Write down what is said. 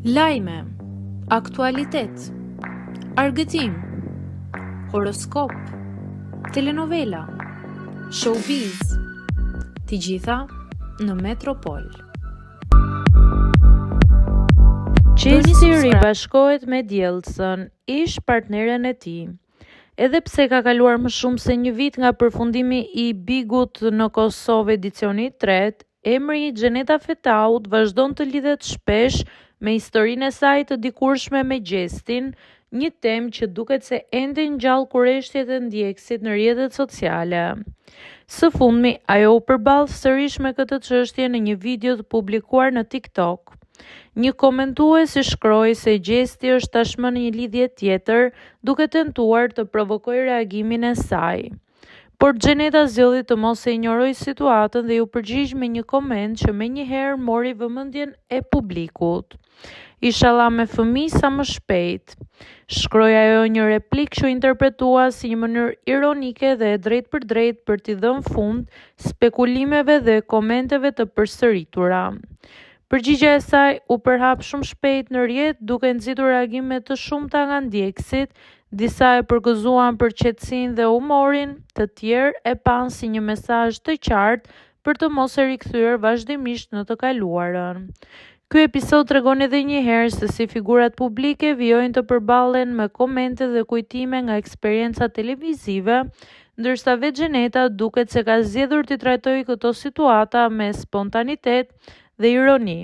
Lajme, aktualitet, argëtim, horoskop, telenovela, showbiz, të gjitha në Metropol. Qesi ribashkohet me djellësën, ish partneren e tij. Edhe pse ka kaluar më shumë se një vit nga përfundimi i Bigut në Kosovë edicioni 3, emri i Xheneta Fetaut vazhdon të lidhet shpesh me historinë e saj të dikurshme me Gjestin, një temë që duket se ende ngjall kurreshtjet e ndjekësit në rrjetet sociale. Së fundmi, ajo u përball sërish me këtë çështje në një video të publikuar në TikTok. Një komentues i shkroi se Gjesti është tashmë në një lidhje tjetër, duke tentuar të provokojë reagimin e saj. Por Xheneta zgjodhi të mos e injorojë situatën dhe u përgjigj me një koment që menjëherë mori vëmendjen e publikut. Inshallah me fëmijë sa më shpejt, shkroi ajo një replikë që interpretua si një mënyrë ironike dhe e drejtpërdrejtë për t'i dhënë fund spekulimeve dhe komenteve të përsëritura. Përgjigjja e saj u përhap shumë shpejt në rrjet, duke nxitur reagime të shumta nga ndjekësit, disa e përgëzuan për qetësinë dhe humorin, të tjerë e panë si një mesazh të qartë për të mos e rikthyer vazhdimisht në të kaluarën. Ky episod tregon edhe një herë se si figurat publike vijojnë të përballen me komente dhe kujtime nga eksperienca televizive, ndërsa vetë Xheneta duket se ka zgjedhur t'i trajtojë këto situata me spontanitet dhe ironi.